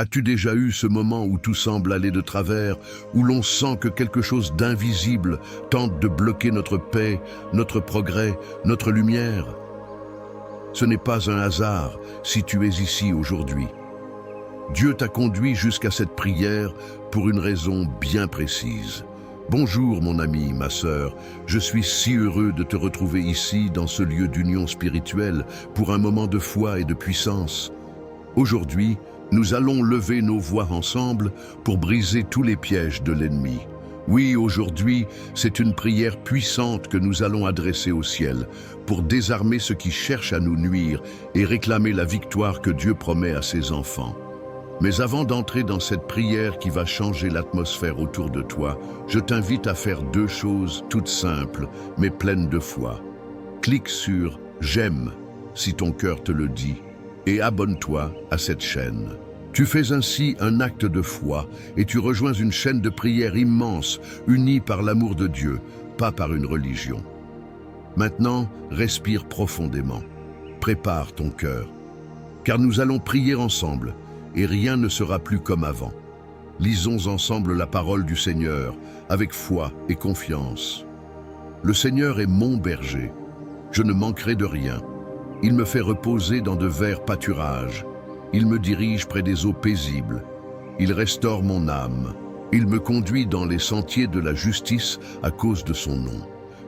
As-tu déjà eu ce moment où tout semble aller de travers, où l'on sent que quelque chose d'invisible tente de bloquer notre paix, notre progrès, notre lumière? Ce n'est pas un hasard si tu es ici aujourd'hui. Dieu t'a conduit jusqu'à cette prière pour une raison bien précise. Bonjour mon ami, ma sœur, je suis si heureux de te retrouver ici dans ce lieu d'union spirituelle pour un moment de foi et de puissance. Aujourd'hui, nous allons lever nos voix ensemble pour briser tous les pièges de l'ennemi. Oui, aujourd'hui, c'est une prière puissante que nous allons adresser au ciel pour désarmer ceux qui cherchent à nous nuire et réclamer la victoire que Dieu promet à ses enfants. Mais avant d'entrer dans cette prière qui va changer l'atmosphère autour de toi, je t'invite à faire deux choses toutes simples, mais pleines de foi. Clique sur « J'aime » si ton cœur te le dit, et abonne-toi à cette chaîne. Tu fais ainsi un acte de foi et tu rejoins une chaîne de prière immense, unie par l'amour de Dieu, pas par une religion. Maintenant, respire profondément. Prépare ton cœur, car nous allons prier ensemble, et rien ne sera plus comme avant. Lisons ensemble la parole du Seigneur, avec foi et confiance. Le Seigneur est mon berger. Je ne manquerai de rien. Il me fait reposer dans de verts pâturages. Il me dirige près des eaux paisibles. Il restaure mon âme. Il me conduit dans les sentiers de la justice à cause de son nom.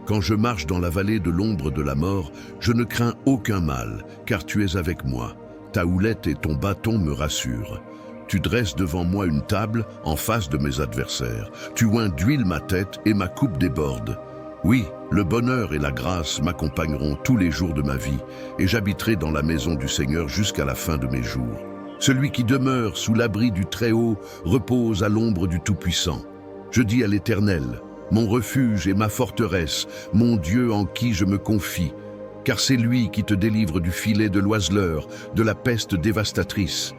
Quand je marche dans la vallée de l'ombre de la mort, je ne crains aucun mal, car tu es avec moi. Ta houlette et ton bâton me rassurent. Tu dresses devant moi une table en face de mes adversaires. Tu oins d'huile ma tête et ma coupe déborde. Oui, le bonheur et la grâce m'accompagneront tous les jours de ma vie, et j'habiterai dans la maison du Seigneur jusqu'à la fin de mes jours. Celui qui demeure sous l'abri du Très-Haut repose à l'ombre du Tout-Puissant. Je dis à l'Éternel, mon refuge et ma forteresse, mon Dieu en qui je me confie, car c'est lui qui te délivre du filet de l'oiseleur, de la peste dévastatrice.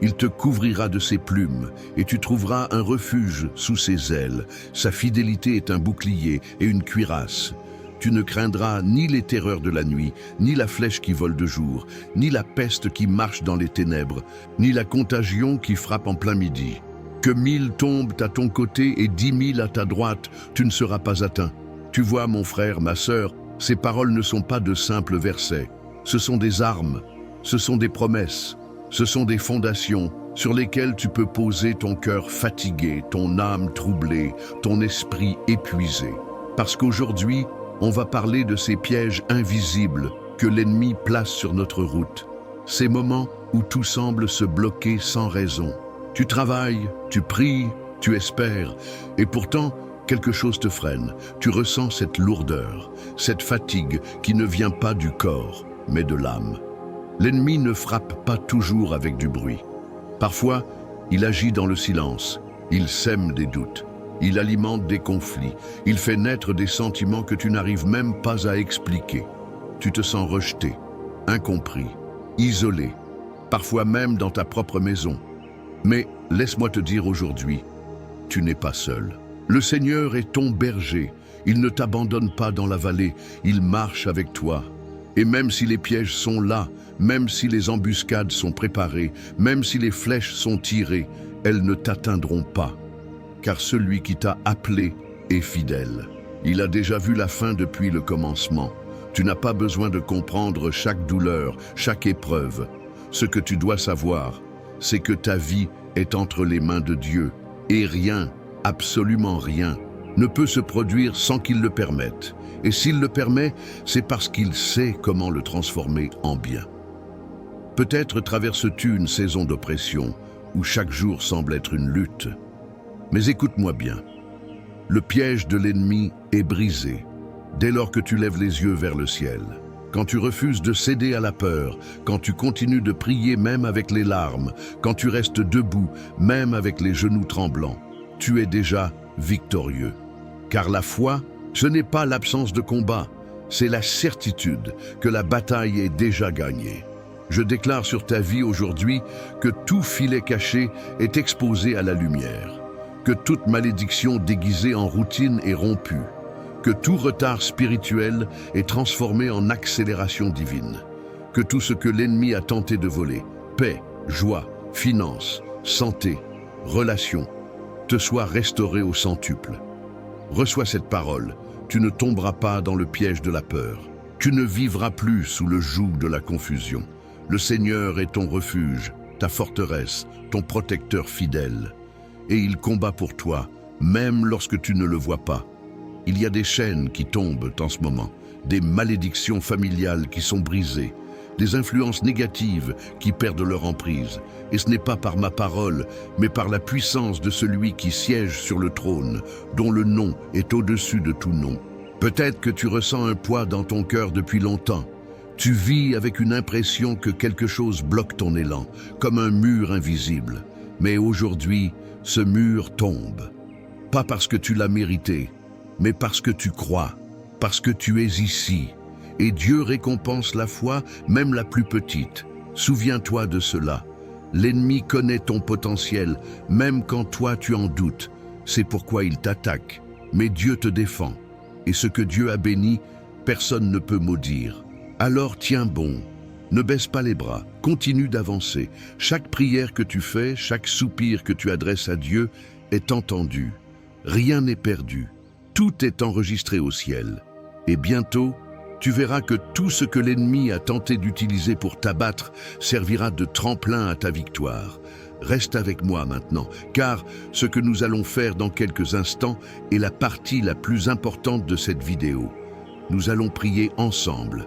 Il te couvrira de ses plumes, et tu trouveras un refuge sous ses ailes. Sa fidélité est un bouclier et une cuirasse. Tu ne craindras ni les terreurs de la nuit, ni la flèche qui vole de jour, ni la peste qui marche dans les ténèbres, ni la contagion qui frappe en plein midi. Que 1000 tombent à ton côté et 10 000 à ta droite, tu ne seras pas atteint. Tu vois, mon frère, ma sœur, ces paroles ne sont pas de simples versets. Ce sont des armes, ce sont des promesses, ce sont des fondations sur lesquelles tu peux poser ton cœur fatigué, ton âme troublée, ton esprit épuisé. Parce qu'aujourd'hui, on va parler de ces pièges invisibles que l'ennemi place sur notre route. Ces moments où tout semble se bloquer sans raison. Tu travailles, tu pries, tu espères, et pourtant, quelque chose te freine. Tu ressens cette lourdeur, cette fatigue qui ne vient pas du corps, mais de l'âme. L'ennemi ne frappe pas toujours avec du bruit. Parfois, il agit dans le silence. Il sème des doutes. Il alimente des conflits. Il fait naître des sentiments que tu n'arrives même pas à expliquer. Tu te sens rejeté, incompris, isolé, parfois même dans ta propre maison. Mais laisse-moi te dire aujourd'hui, tu n'es pas seul. Le Seigneur est ton berger. Il ne t'abandonne pas dans la vallée. Il marche avec toi. Et même si les pièges sont là, même si les embuscades sont préparées, même si les flèches sont tirées, elles ne t'atteindront pas. Car celui qui t'a appelé est fidèle. Il a déjà vu la fin depuis le commencement. Tu n'as pas besoin de comprendre chaque douleur, chaque épreuve. Ce que tu dois savoir, c'est que ta vie est entre les mains de Dieu. Et rien, absolument rien, ne peut se produire sans qu'il le permette. Et s'il le permet, c'est parce qu'il sait comment le transformer en bien. Peut-être traverses-tu une saison d'oppression, où chaque jour semble être une lutte. Mais écoute-moi bien, le piège de l'ennemi est brisé dès lors que tu lèves les yeux vers le ciel. Quand tu refuses de céder à la peur, quand tu continues de prier même avec les larmes, quand tu restes debout même avec les genoux tremblants, tu es déjà victorieux. Car la foi, ce n'est pas l'absence de combat, c'est la certitude que la bataille est déjà gagnée. Je déclare sur ta vie aujourd'hui que tout filet caché est exposé à la lumière, que toute malédiction déguisée en routine est rompue, que tout retard spirituel est transformé en accélération divine, que tout ce que l'ennemi a tenté de voler, paix, joie, finances, santé, relations, te soient restaurées au centuple. Reçois cette parole, tu ne tomberas pas dans le piège de la peur. Tu ne vivras plus sous le joug de la confusion. Le Seigneur est ton refuge, ta forteresse, ton protecteur fidèle. Et il combat pour toi, même lorsque tu ne le vois pas. Il y a des chaînes qui tombent en ce moment, des malédictions familiales qui sont brisées, des influences négatives qui perdent leur emprise. Et ce n'est pas par ma parole, mais par la puissance de celui qui siège sur le trône, dont le nom est au-dessus de tout nom. Peut-être que tu ressens un poids dans ton cœur depuis longtemps. Tu vis avec une impression que quelque chose bloque ton élan, comme un mur invisible. Mais aujourd'hui, ce mur tombe. Pas parce que tu l'as mérité, mais parce que tu crois, parce que tu es ici. Et Dieu récompense la foi, même la plus petite. Souviens-toi de cela. L'ennemi connaît ton potentiel, même quand toi tu en doutes. C'est pourquoi il t'attaque. Mais Dieu te défend. Et ce que Dieu a béni, personne ne peut maudire. Alors tiens bon, ne baisse pas les bras, continue d'avancer. Chaque prière que tu fais, chaque soupir que tu adresses à Dieu est entendu. Rien n'est perdu. Tout est enregistré au ciel. Et bientôt, tu verras que tout ce que l'ennemi a tenté d'utiliser pour t'abattre servira de tremplin à ta victoire. Reste avec moi maintenant, car ce que nous allons faire dans quelques instants est la partie la plus importante de cette vidéo. Nous allons prier ensemble.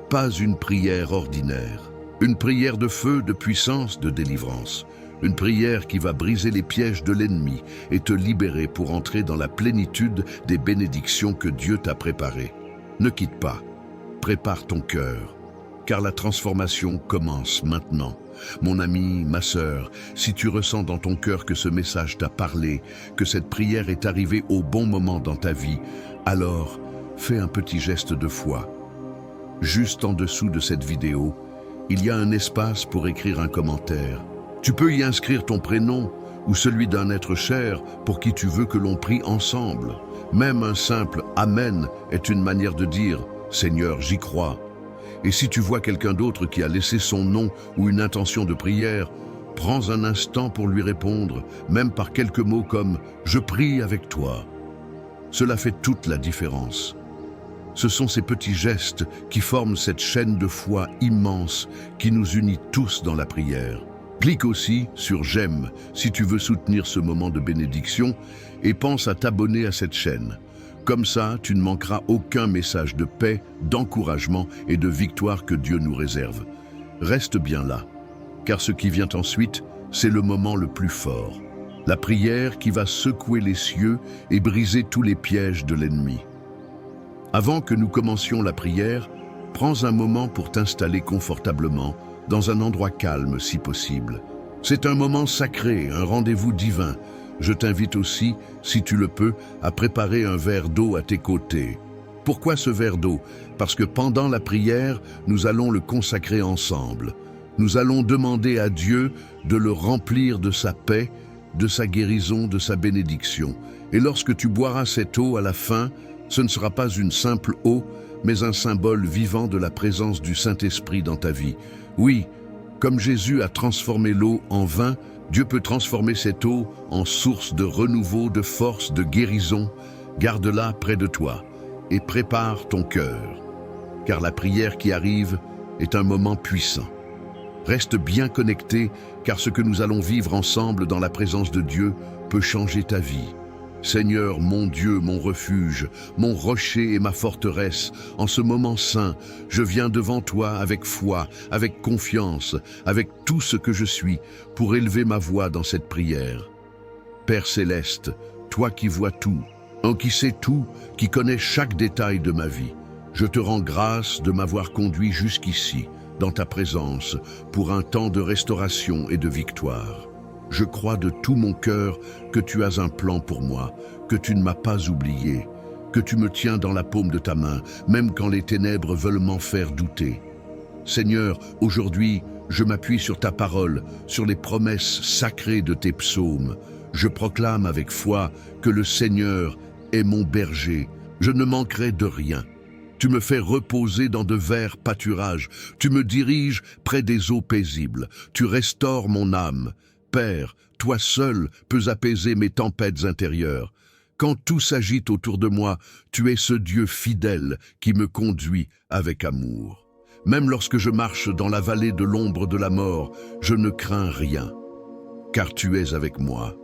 Pas une prière ordinaire. Une prière de feu, de puissance, de délivrance. Une prière qui va briser les pièges de l'ennemi et te libérer pour entrer dans la plénitude des bénédictions que Dieu t'a préparées. Ne quitte pas. Prépare ton cœur, car la transformation commence maintenant. Mon ami, ma sœur, si tu ressens dans ton cœur que ce message t'a parlé, que cette prière est arrivée au bon moment dans ta vie, alors fais un petit geste de foi. Juste en dessous de cette vidéo, il y a un espace pour écrire un commentaire. Tu peux y inscrire ton prénom ou celui d'un être cher pour qui tu veux que l'on prie ensemble. Même un simple « Amen » est une manière de dire « Seigneur, j'y crois ». Et si tu vois quelqu'un d'autre qui a laissé son nom ou une intention de prière, prends un instant pour lui répondre, même par quelques mots comme « Je prie avec toi ». Cela fait toute la différence. Ce sont ces petits gestes qui forment cette chaîne de foi immense qui nous unit tous dans la prière. Clique aussi sur « J'aime » si tu veux soutenir ce moment de bénédiction et pense à t'abonner à cette chaîne. Comme ça, tu ne manqueras aucun message de paix, d'encouragement et de victoire que Dieu nous réserve. Reste bien là, car ce qui vient ensuite, c'est le moment le plus fort. La prière qui va secouer les cieux et briser tous les pièges de l'ennemi. Avant que nous commencions la prière, prends un moment pour t'installer confortablement, dans un endroit calme si possible. C'est un moment sacré, un rendez-vous divin. Je t'invite aussi, si tu le peux, à préparer un verre d'eau à tes côtés. Pourquoi ce verre d'eau? Parce que pendant la prière, nous allons le consacrer ensemble. Nous allons demander à Dieu de le remplir de sa paix, de sa guérison, de sa bénédiction. Et lorsque tu boiras cette eau à la fin, ce ne sera pas une simple eau, mais un symbole vivant de la présence du Saint-Esprit dans ta vie. Oui, comme Jésus a transformé l'eau en vin, Dieu peut transformer cette eau en source de renouveau, de force, de guérison. Garde-la près de toi et prépare ton cœur, car la prière qui arrive est un moment puissant. Reste bien connecté, car ce que nous allons vivre ensemble dans la présence de Dieu peut changer ta vie. Seigneur, mon Dieu, mon refuge, mon rocher et ma forteresse, en ce moment saint, je viens devant toi avec foi, avec confiance, avec tout ce que je suis, pour élever ma voix dans cette prière. Père céleste, toi qui vois tout, qui sais tout, qui connais chaque détail de ma vie, je te rends grâce de m'avoir conduit jusqu'ici, dans ta présence, pour un temps de restauration et de victoire. Je crois de tout mon cœur que tu as un plan pour moi, que tu ne m'as pas oublié, que tu me tiens dans la paume de ta main, même quand les ténèbres veulent m'en faire douter. Seigneur, aujourd'hui, je m'appuie sur ta parole, sur les promesses sacrées de tes psaumes. Je proclame avec foi que le Seigneur est mon berger. Je ne manquerai de rien. Tu me fais reposer dans de verts pâturages. Tu me diriges près des eaux paisibles. Tu restaures mon âme. Père, toi seul peux apaiser mes tempêtes intérieures. Quand tout s'agite autour de moi, tu es ce Dieu fidèle qui me conduit avec amour. Même lorsque je marche dans la vallée de l'ombre de la mort, je ne crains rien, car tu es avec moi.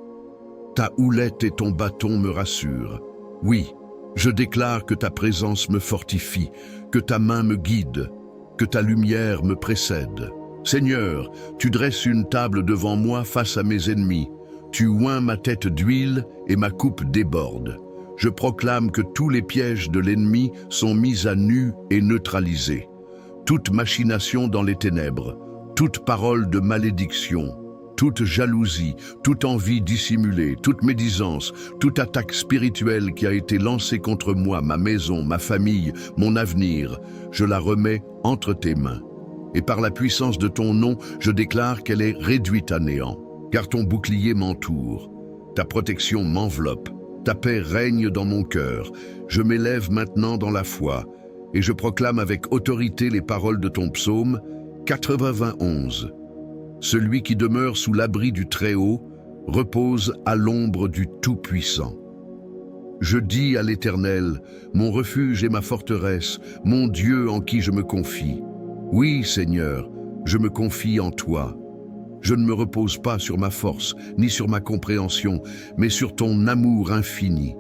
Ta houlette et ton bâton me rassurent. Oui, je déclare que ta présence me fortifie, que ta main me guide, que ta lumière me précède. Seigneur, tu dresses une table devant moi face à mes ennemis. Tu oins ma tête d'huile et ma coupe déborde. Je proclame que tous les pièges de l'ennemi sont mis à nu et neutralisés. Toute machination dans les ténèbres, toute parole de malédiction, toute jalousie, toute envie dissimulée, toute médisance, toute attaque spirituelle qui a été lancée contre moi, ma maison, ma famille, mon avenir, je la remets entre tes mains. Et par la puissance de ton nom, je déclare qu'elle est réduite à néant. Car ton bouclier m'entoure, ta protection m'enveloppe, ta paix règne dans mon cœur. Je m'élève maintenant dans la foi, et je proclame avec autorité les paroles de ton psaume 91. Celui qui demeure sous l'abri du Très-Haut repose à l'ombre du Tout-Puissant. Je dis à l'Éternel, mon refuge et ma forteresse, mon Dieu en qui je me confie. Oui, Seigneur, je me confie en toi. Je ne me repose pas sur ma force, ni sur ma compréhension, mais sur ton amour infini.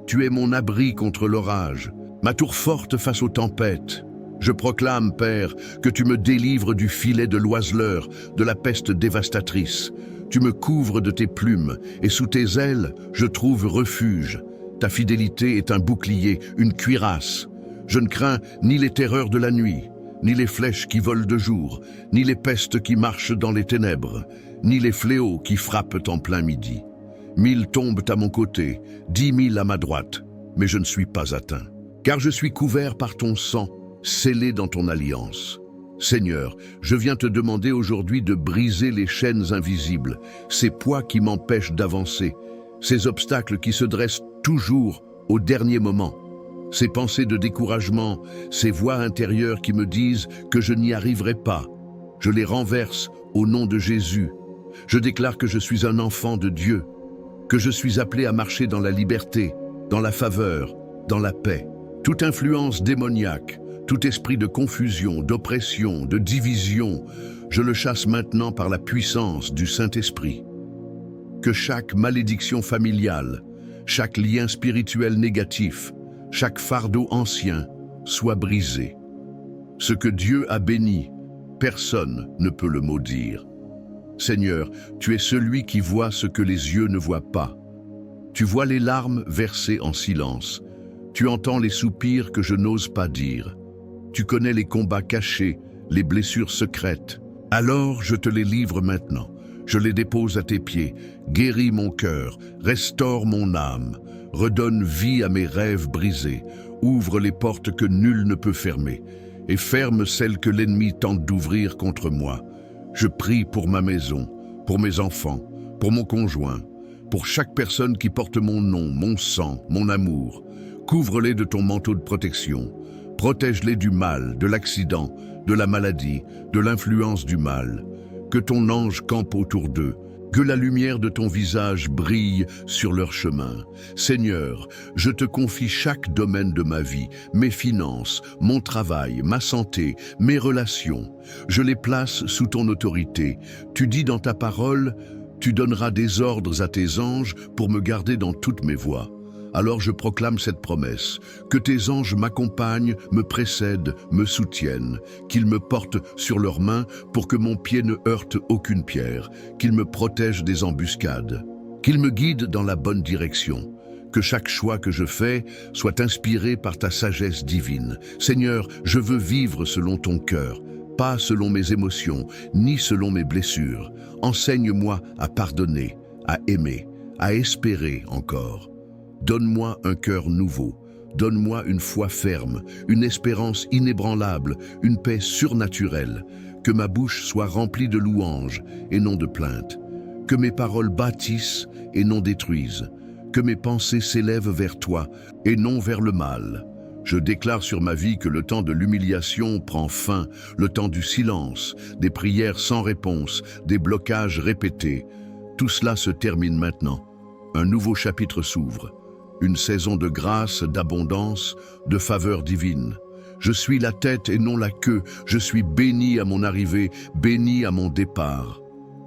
Tu es mon abri contre l'orage, ma tour forte face aux tempêtes. Je proclame, Père, que tu me délivres du filet de l'oiseleur, de la peste dévastatrice. Tu me couvres de tes plumes, et sous tes ailes, je trouve refuge. Ta fidélité est un bouclier, une cuirasse. Je ne crains ni les terreurs de la nuit, ni les flèches qui volent de jour, ni les pestes qui marchent dans les ténèbres, ni les fléaux qui frappent en plein midi. 1000 tombent à mon côté, 10 000 à ma droite, mais je ne suis pas atteint. Car je suis couvert par ton sang, scellé dans ton alliance. Seigneur, je viens te demander aujourd'hui de briser les chaînes invisibles, ces poids qui m'empêchent d'avancer, ces obstacles qui se dressent toujours au dernier moment. Ces pensées de découragement, ces voix intérieures qui me disent que je n'y arriverai pas, je les renverse au nom de Jésus. Je déclare que je suis un enfant de Dieu, que je suis appelé à marcher dans la liberté, dans la faveur, dans la paix. Toute influence démoniaque, tout esprit de confusion, d'oppression, de division, je le chasse maintenant par la puissance du Saint-Esprit. Que chaque malédiction familiale, chaque lien spirituel négatif, chaque fardeau ancien soit brisé. Ce que Dieu a béni, personne ne peut le maudire. Seigneur, tu es celui qui voit ce que les yeux ne voient pas. Tu vois les larmes versées en silence. Tu entends les soupirs que je n'ose pas dire. Tu connais les combats cachés, les blessures secrètes. Alors je te les livre maintenant. Je les dépose à tes pieds. Guéris mon cœur, restaure mon âme. Redonne vie à mes rêves brisés, ouvre les portes que nul ne peut fermer, et ferme celles que l'ennemi tente d'ouvrir contre moi. Je prie pour ma maison, pour mes enfants, pour mon conjoint, pour chaque personne qui porte mon nom, mon sang, mon amour. Couvre-les de ton manteau de protection. Protège-les du mal, de l'accident, de la maladie, de l'influence du mal. Que ton ange campe autour d'eux. Que la lumière de ton visage brille sur leur chemin. Seigneur, je te confie chaque domaine de ma vie, mes finances, mon travail, ma santé, mes relations. Je les place sous ton autorité. Tu dis dans ta parole, tu donneras des ordres à tes anges pour me garder dans toutes mes voies. Alors je proclame cette promesse, que tes anges m'accompagnent, me précèdent, me soutiennent, qu'ils me portent sur leurs mains pour que mon pied ne heurte aucune pierre, qu'ils me protègent des embuscades, qu'ils me guident dans la bonne direction, que chaque choix que je fais soit inspiré par ta sagesse divine. Seigneur, je veux vivre selon ton cœur, pas selon mes émotions, ni selon mes blessures. Enseigne-moi à pardonner, à aimer, à espérer encore. Donne-moi un cœur nouveau, donne-moi une foi ferme, une espérance inébranlable, une paix surnaturelle, que ma bouche soit remplie de louanges et non de plaintes, que mes paroles bâtissent et non détruisent, que mes pensées s'élèvent vers toi et non vers le mal. Je déclare sur ma vie que le temps de l'humiliation prend fin, le temps du silence, des prières sans réponse, des blocages répétés. Tout cela se termine maintenant. Un nouveau chapitre s'ouvre. Une saison de grâce, d'abondance, de faveur divine. Je suis la tête et non la queue. Je suis béni à mon arrivée, béni à mon départ.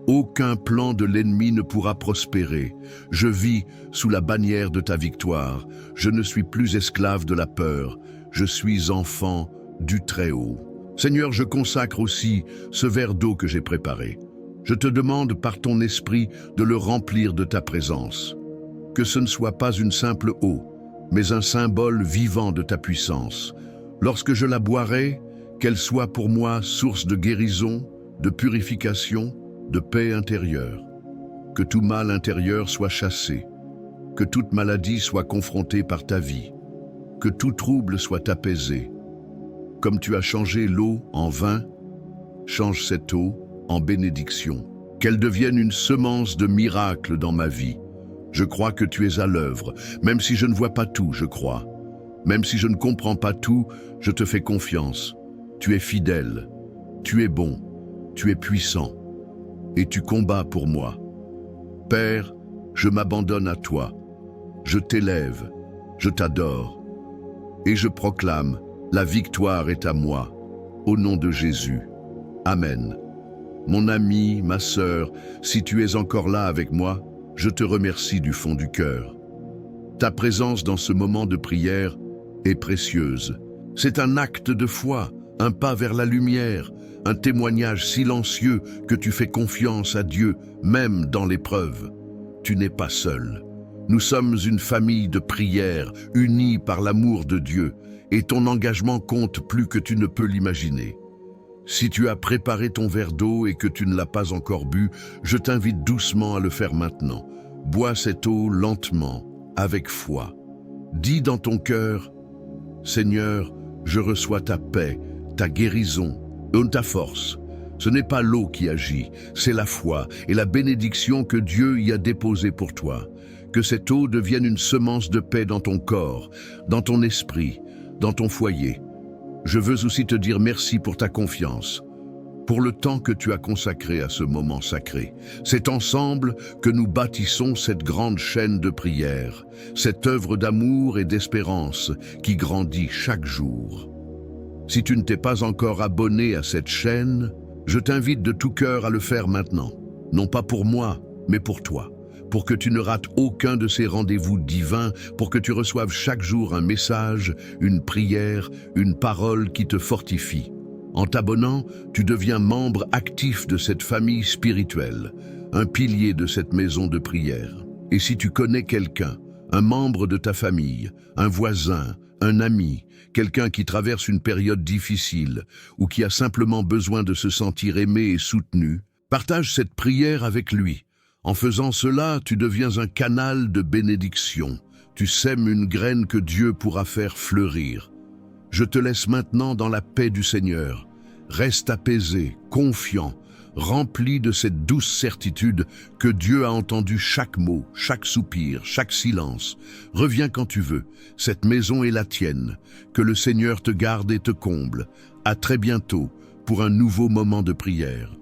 Aucun plan de l'ennemi ne pourra prospérer. Je vis sous la bannière de ta victoire. Je ne suis plus esclave de la peur. Je suis enfant du Très-Haut. Seigneur, je consacre aussi ce verre d'eau que j'ai préparé. Je te demande par ton esprit de le remplir de ta présence. Que ce ne soit pas une simple eau, mais un symbole vivant de ta puissance. Lorsque je la boirai, qu'elle soit pour moi source de guérison, de purification, de paix intérieure. Que tout mal intérieur soit chassé. Que toute maladie soit confrontée par ta vie. Que tout trouble soit apaisé. Comme tu as changé l'eau en vin, change cette eau en bénédiction. Qu'elle devienne une semence de miracles dans ma vie. Je crois que tu es à l'œuvre. Même si je ne vois pas tout, je crois. Même si je ne comprends pas tout, je te fais confiance. Tu es fidèle. Tu es bon. Tu es puissant. Et tu combats pour moi. Père, je m'abandonne à toi. Je t'élève. Je t'adore. Et je proclame, la victoire est à moi. Au nom de Jésus. Amen. Mon ami, ma sœur, si tu es encore là avec moi, je te remercie du fond du cœur. Ta présence dans ce moment de prière est précieuse. C'est un acte de foi, un pas vers la lumière, un témoignage silencieux que tu fais confiance à Dieu, même dans l'épreuve. Tu n'es pas seul. Nous sommes une famille de prière, unie par l'amour de Dieu, et ton engagement compte plus que tu ne peux l'imaginer. Si tu as préparé ton verre d'eau et que tu ne l'as pas encore bu, je t'invite doucement à le faire maintenant. Bois cette eau lentement, avec foi. Dis dans ton cœur, « Seigneur, je reçois ta paix, ta guérison, ta force. » Ce n'est pas l'eau qui agit, c'est la foi et la bénédiction que Dieu y a déposée pour toi. Que cette eau devienne une semence de paix dans ton corps, dans ton esprit, dans ton foyer. Je veux aussi te dire merci pour ta confiance, pour le temps que tu as consacré à ce moment sacré. C'est ensemble que nous bâtissons cette grande chaîne de prière, cette œuvre d'amour et d'espérance qui grandit chaque jour. Si tu ne t'es pas encore abonné à cette chaîne, je t'invite de tout cœur à le faire maintenant. Non pas pour moi, mais pour toi. Pour que tu ne rates aucun de ces rendez-vous divins, pour que tu reçoives chaque jour un message, une prière, une parole qui te fortifie. En t'abonnant, tu deviens membre actif de cette famille spirituelle, un pilier de cette maison de prière. Et si tu connais quelqu'un, un membre de ta famille, un voisin, un ami, quelqu'un qui traverse une période difficile ou qui a simplement besoin de se sentir aimé et soutenu, partage cette prière avec lui. En faisant cela, tu deviens un canal de bénédiction. Tu sèmes une graine que Dieu pourra faire fleurir. Je te laisse maintenant dans la paix du Seigneur. Reste apaisé, confiant, rempli de cette douce certitude que Dieu a entendu chaque mot, chaque soupir, chaque silence. Reviens quand tu veux. Cette maison est la tienne. Que le Seigneur te garde et te comble. À très bientôt pour un nouveau moment de prière.